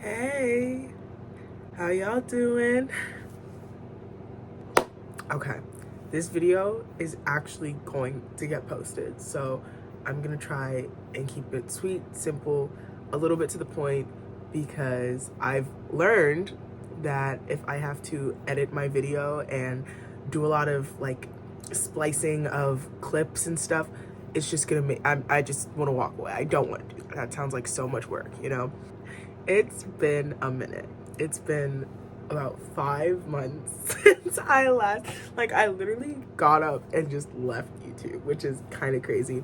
Hey, how y'all doing? Okay, this video is actually going to get posted, so I'm gonna try and keep it sweet, simple, a little bit to the point, because I've learned that if I have to edit my video and do a lot of like splicing of clips and stuff, it's just gonna make, I just want to walk away. I don't want to do that. That sounds like so much work, you know? It's been a minute. It's been about 5 months since I last, like, I literally got up and just left YouTube, which is kind of crazy,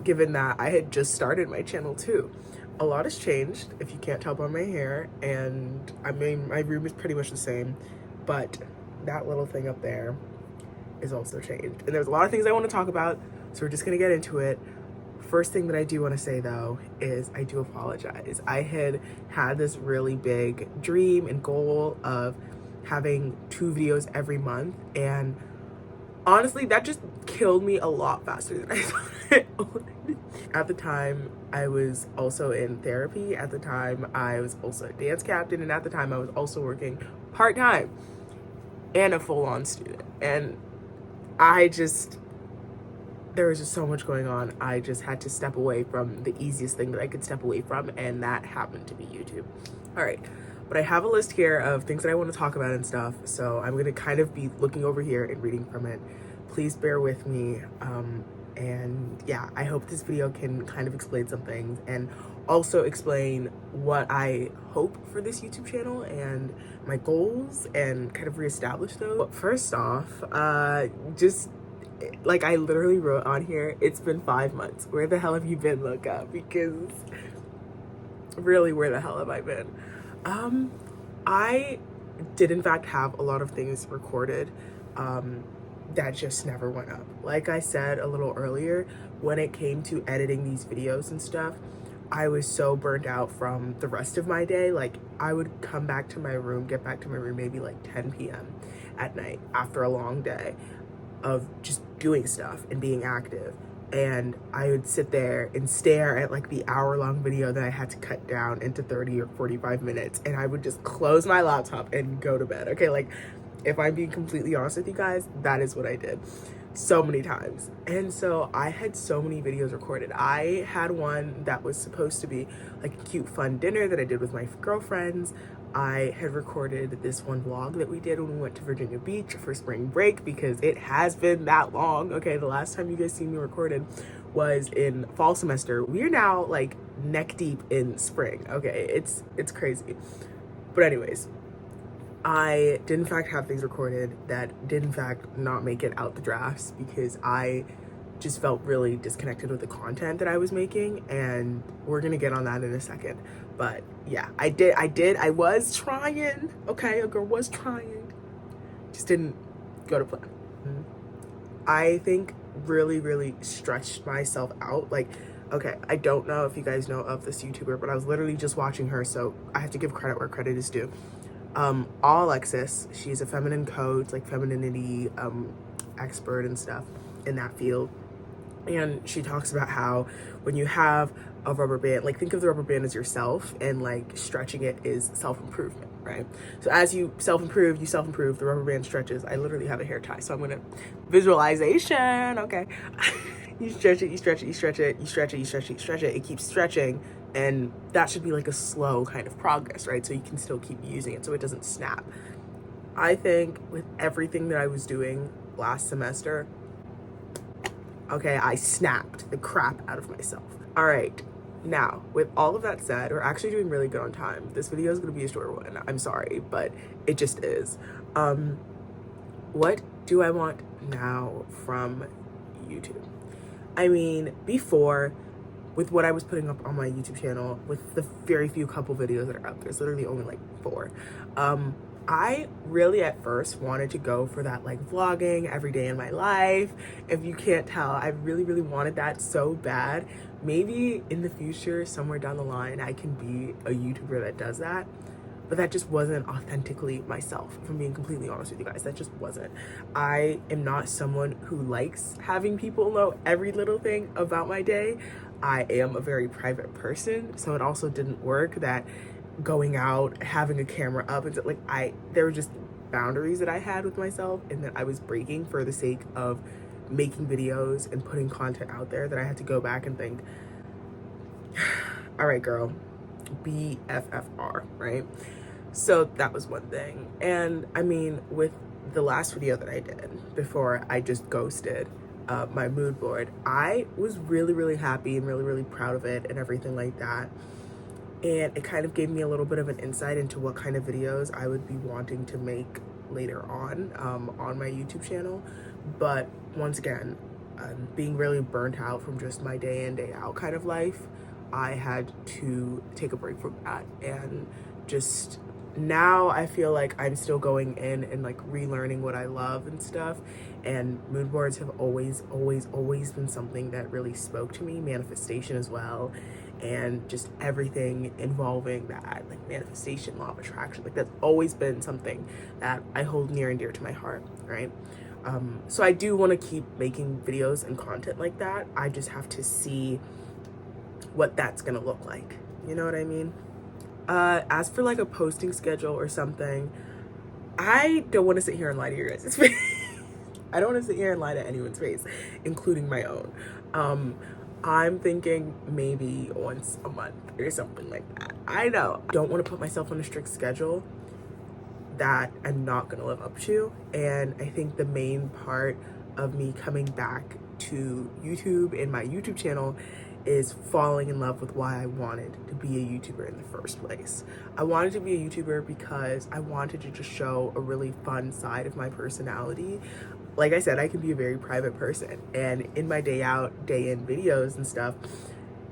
given that I had just started my channel too. A lot has changed, if you can't tell by my hair, and I mean, my room is pretty much the same, but that little thing up there is also changed. And there's a lot of things I want to talk about, so we're just gonna get into it. First thing that I do want to say though is I do apologize. I had this really big dream and goal of having 2 videos every month, and honestly that just killed me a lot faster than I thought it would. At the time I was also in therapy, at the time I was also a dance captain, and at the time I was also working part-time and a full-on student, and there was just so much going on. I just had to step away from the easiest thing that I could step away from, and that happened to be YouTube. All right, but I have a list here of things that I want to talk about and stuff, so I'm gonna kind of be looking over here and reading from it. Please bear with me, and yeah, I hope this video can kind of explain some things and also explain what I hope for this YouTube channel and my goals and kind of reestablish those. But first off, just like I literally wrote on here, it's been 5 months. Where the hell have you been, Luca? Because really, where the hell have I been? I did in fact have a lot of things recorded that just never went up. Like I said a little earlier, when it came to editing these videos and stuff, I was so burnt out from the rest of my day. Like, I would come back to my room, get back to my room maybe like 10 p.m. at night after a long day of just doing stuff and being active, and I would sit there and stare at like the hour-long video that I had to cut down into 30 or 45 minutes, and I would just close my laptop and go to bed. Okay, like, if I'm being completely honest with you guys, that is what I did so many times. And so I had so many videos recorded. I had one that was supposed to be like a cute fun dinner that I did with my girlfriends. I had recorded this one vlog that we did when we went to Virginia Beach for spring break, because it has been that long. Okay, the last time you guys see me recorded was in fall semester. We are now like neck deep in spring. Okay, it's crazy. But anyways, I did in fact have things recorded that did in fact not make it out the drafts, because I just felt really disconnected with the content that I was making, and we're gonna get on that in a second. But yeah, I was trying. Okay, a girl was trying, just didn't go to plan. I think really stretched myself out. Like, okay, I don't know if you guys know of this YouTuber, but I was literally just watching her, so I have to give credit where credit is due. All Alexis, she's a feminine coach, like femininity expert and stuff in that field. And she talks about how when you have a rubber band, like, think of the rubber band as yourself, and like stretching it is self-improvement, right? So as you self-improve, the rubber band stretches. I literally have a hair tie, so I'm gonna visualization, okay. You stretch it, you stretch it, you stretch it, you stretch it, you stretch it, you stretch it, it keeps stretching, and that should be like a slow kind of progress, right? So you can still keep using it so it doesn't snap. I think with everything that I was doing last semester, okay, I snapped the crap out of myself. All right, now, with all of that said, we're actually doing really good on time. This video is gonna be a short one. I'm sorry, but it just is. What do I want now from YouTube? I mean, before, with what I was putting up on my YouTube channel, with the very few couple videos that are up, there's literally only like 4. I really at first wanted to go for that like vlogging every day in my life. If you can't tell, I really wanted that so bad. Maybe in the future, somewhere down the line, I can be a YouTuber that does that. But that just wasn't authentically myself, if I'm being completely honest with you guys. That just wasn't. I am not someone who likes having people know every little thing about my day. I am a very private person, so it also didn't work that going out, having a camera up, and like there were just boundaries that I had with myself and that I was breaking for the sake of making videos and putting content out there, that I had to go back and think, all right, girl, BFFR, right? So that was one thing. And I mean, with the last video that I did before I just ghosted my mood board, I was really, really happy and really, really proud of it and everything like that. And it kind of gave me a little bit of an insight into what kind of videos I would be wanting to make later on my YouTube channel. But once again, being really burnt out from just my day in, day out kind of life, I had to take a break from that. And just now I feel like I'm still going in and like relearning what I love and stuff. And mood boards have always been something that really spoke to me, manifestation as well, and just everything involving that, like manifestation, law of attraction, like that's always been something that I hold near and dear to my heart, right? So I do want to keep making videos and content like that. I just have to see what that's gonna look like, you know what I mean? As for like a posting schedule or something, I don't want to sit here and lie to your guys' face. I don't want to sit here and lie to anyone's face, including my own. I'm thinking maybe once a month or something like that. I know I don't want to put myself on a strict schedule that I'm not going to live up to. And I think the main part of me coming back to YouTube and my YouTube channel is falling in love with why I wanted to be a YouTuber in the first place. I wanted to be a YouTuber because I wanted to just show a really fun side of my personality. Like I said, I can be a very private person, and in my day out, day in videos and stuff,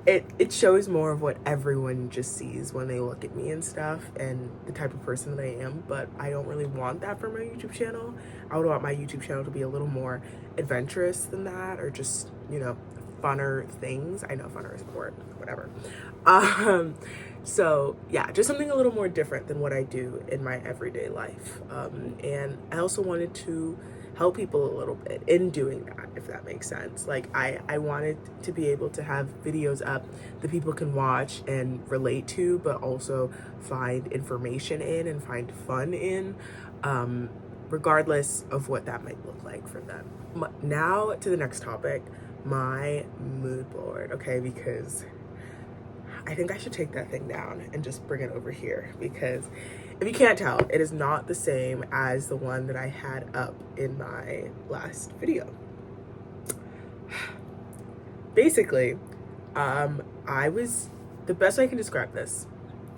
it shows more of what everyone just sees when they look at me and stuff, and the type of person that I am. But I don't really want that for my YouTube channel. I would want my YouTube channel to be a little more adventurous than that, or just, you know, funner things. I know funner is a word, whatever. So yeah, just something a little more different than what I do in my everyday life. And I also wanted to help people a little bit in doing that, if that makes sense. Like I wanted to be able to have videos up that people can watch and relate to, but also find information in and find fun in, regardless of what that might look like for them. Now to the next topic, my mood board, okay? Because I think I should take that thing down and just bring it over here, because if you can't tell, it is not the same as the one that I had up in my last video. Basically, the best way I can describe this,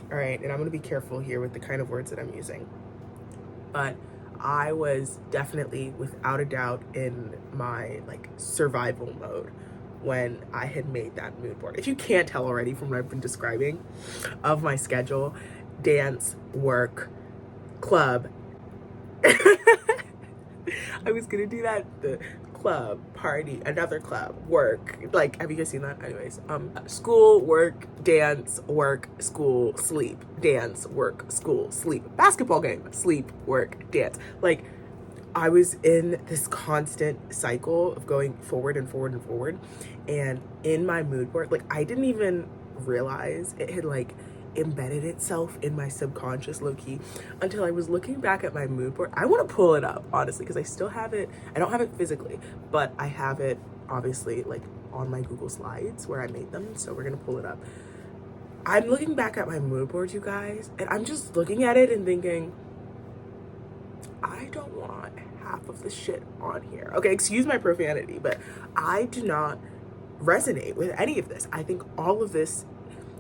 all right, and I'm gonna be careful here with the kind of words that I'm using, but I was definitely, without a doubt, in my like survival mode when I had made that mood board. If you can't tell already from what I've been describing of my schedule, dance, work, club. I was gonna do that, the club, party, another club, work. Like, have you guys seen that? Anyways, school, work, dance, work, school, sleep, dance, work, school, sleep, basketball game, sleep, work, dance. Like, I was in this constant cycle of going forward and forward and forward. And in my mood board, like, I didn't even realize it had like embedded itself in my subconscious, low-key, until I was looking back at my mood board. I want to pull it up, honestly, because I still have it. I don't have it physically, but I have it obviously like on my Google Slides where I made them, so we're gonna pull it up. I'm looking back at my mood board, you guys, and I'm just looking at it and thinking, I don't want half of the shit on here. Okay, excuse my profanity, but I do not resonate with any of this. I think all of this,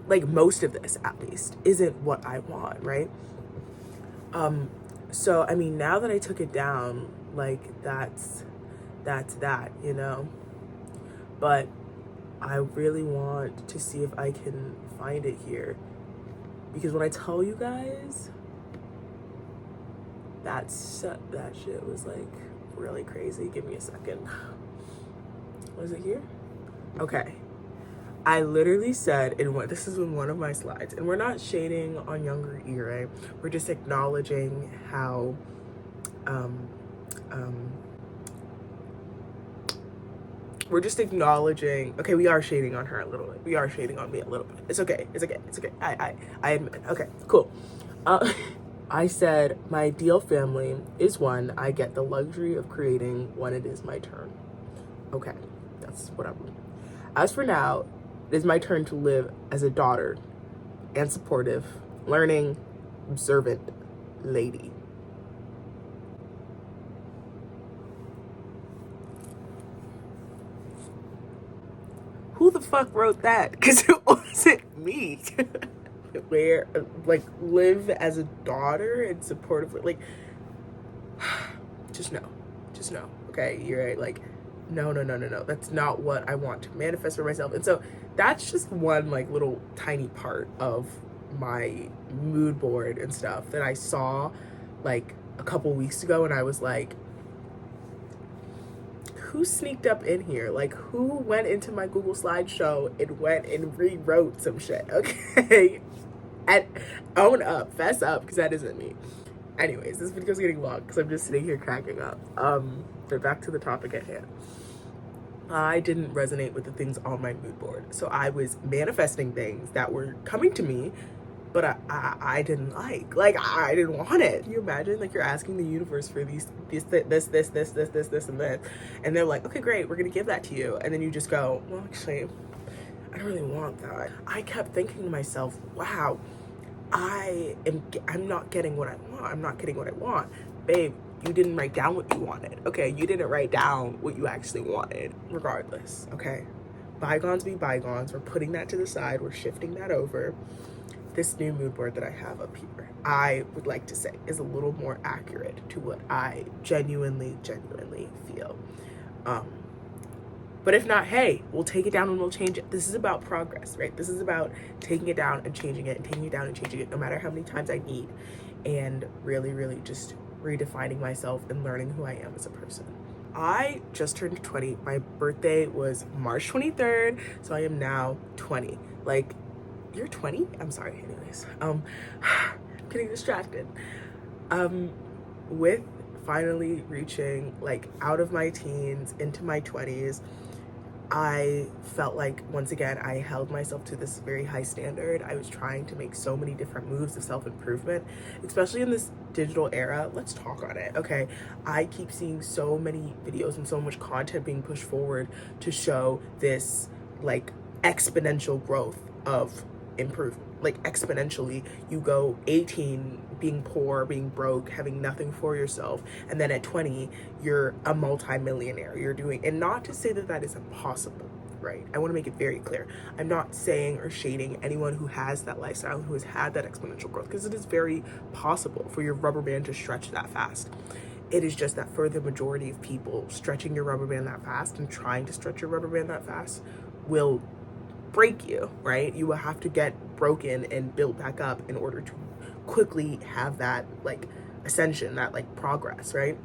like most of this at least, isn't what I want, right? So I mean, now that I took it down, like that's that, you know? But I really want to see if I can find it here, because when I tell you guys, that shit was like really crazy. Give me a second. Was it here? Okay. I literally said this is in one of my slides, and we're not shading on younger E, right? We're just acknowledging how we're just acknowledging, okay, we are shading on her a little bit. We are shading on me a little bit. It's okay. It's okay. It's okay. I admit it. Okay, cool. I said my ideal family is one I get the luxury of creating when it is my turn. Okay, that's what I want. As for now, it is my turn to live as a daughter and supportive, learning, observant lady. Who the fuck wrote that? Because it wasn't me. Where, like, live as a daughter and supportive, like, just know, okay? You're right, like, no, that's not what I want to manifest for myself. And so that's just one, like, little tiny part of my mood board and stuff that I saw, like, a couple weeks ago, and I was like, who sneaked up in here? Like, who went into my Google slideshow and went and rewrote some shit? Okay. And own up, fess up, because that isn't me. Anyways, this video's getting long because I'm just sitting here cracking up. But back to the topic at hand. I didn't resonate with the things on my mood board. So I was manifesting things that were coming to me, but I didn't like. Like, I didn't want it. Can you imagine? Like, you're asking the universe for this, and this. And they're like, okay, great, we're going to give that to you. And then you just go, well, actually, I don't really want that. I kept thinking to myself, wow, I'm not getting what I want. I'm not getting what I want. Babe, you didn't write down what you wanted. Okay, you didn't write down what you actually wanted. Regardless, okay? Bygones be bygones. We're putting that to the side. We're shifting that over. This new mood board that I have up here, I would like to say is a little more accurate to what I genuinely feel. But if not, hey, we'll take it down and we'll change it. This is about progress, right? This is about taking it down and changing it and taking it down and changing it no matter how many times I need, and really just redefining myself and learning who I am as a person. I just turned 20. My birthday was March 23rd, so I am now 20. Like, you're 20? I'm sorry, anyways. I'm getting distracted. With finally reaching, like, out of my teens into my 20s, I felt like, once again, I held myself to this very high standard. I was trying to make so many different moves of self-improvement, especially in this digital era. Let's talk on it, okay? I keep seeing so many videos and so much content being pushed forward to show this, like, exponential growth of improvement. Like, exponentially, you go 18 being poor, being broke, having nothing for yourself, and then at 20 you're a multi-millionaire. You're doing, and not to say that that is impossible, right? I want to make it very clear. I'm not saying or shading anyone who has that lifestyle, who has had that exponential growth, because it is very possible for your rubber band to stretch that fast. It is just that for the majority of people, stretching your rubber band that fast and trying to stretch your rubber band that fast will break you, right? You will have to get broken and built back up in order to quickly have that, like, ascension, that, like, progress, right?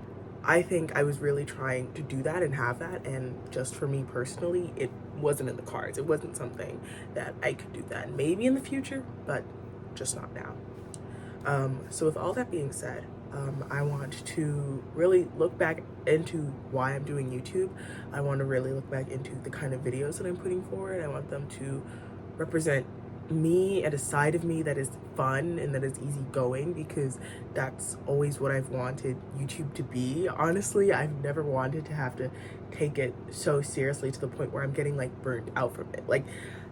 I think I was really trying to do that and have that, and just for me personally, it wasn't in the cards. It wasn't something that I could do that. Maybe in the future, but just not now. So with all that being said, I want to really look back into why I'm doing YouTube. I want to really look back into the kind of videos that I'm putting forward. I want them to represent me and a side of me that is fun and that is easygoing, because that's always what I've wanted YouTube to be. Honestly, I've never wanted to have to take it so seriously to the point where I'm getting, like, burnt out from it. Like,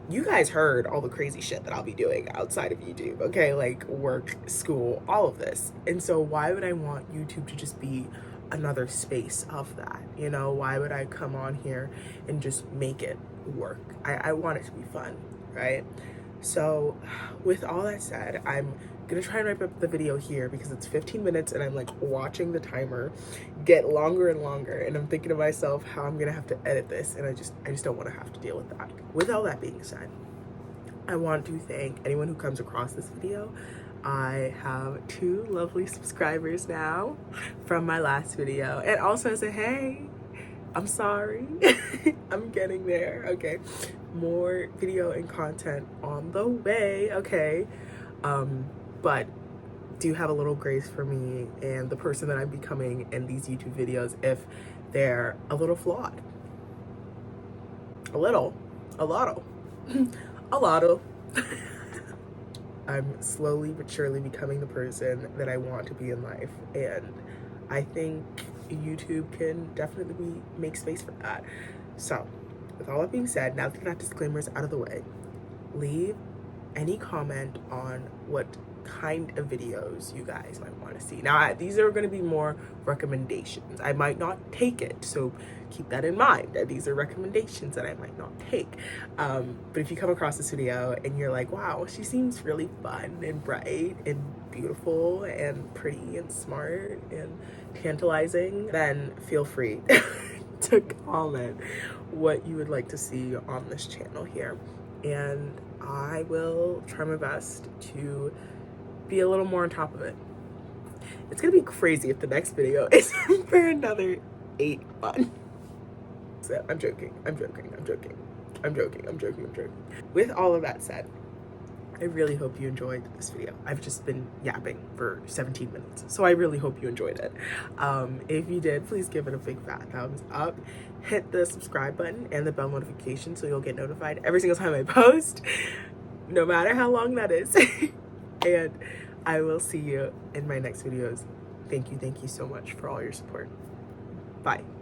you guys heard all the crazy shit that I'll be doing outside of YouTube, okay? Like, work, school, all of this. And so why would I want YouTube to just be another space of that? You know, why would I come on here and just make it work? I want it to be fun, right? So with all that said, I'm gonna try and wrap up the video here because it's 15 minutes and I'm, like, watching the timer get longer and longer, and I'm thinking to myself how I'm gonna have to edit this, and I just don't want to have to deal with that. With all that being said, I want to thank anyone who comes across this video. I have 2 lovely subscribers now from my last video, and also say, hey, I'm sorry. I'm getting there, okay? More video and content on the way, okay? But do have a little grace for me and the person that I'm becoming in these YouTube videos if they're a little flawed. A little, a lot, a lot. I'm slowly but surely becoming the person that I want to be in life, and I think YouTube can definitely make space for that. So, with all that being said, now that that disclaimer is out of the way, leave any comment on what kind of videos you guys might want to see. Now, these are going to be more recommendations. I might not take it, so keep that in mind. These are recommendations that I might not take. But if you come across this video and you're like, wow, she seems really fun and bright and beautiful and pretty and smart and tantalizing, then feel free to comment what you would like to see on this channel here. And I will try my best to be a little more on top of it. It's gonna be crazy if the next video is for another 8 months. So I'm joking. With all of that said, I really hope you enjoyed this video. I've just been yapping for 17 minutes, so I really hope you enjoyed it. If you did, please give it a big fat thumbs up. Hit the subscribe button and the bell notification so you'll get notified every single time I post, no matter how long that is. And I will see you in my next videos. Thank you so much for all your support. Bye.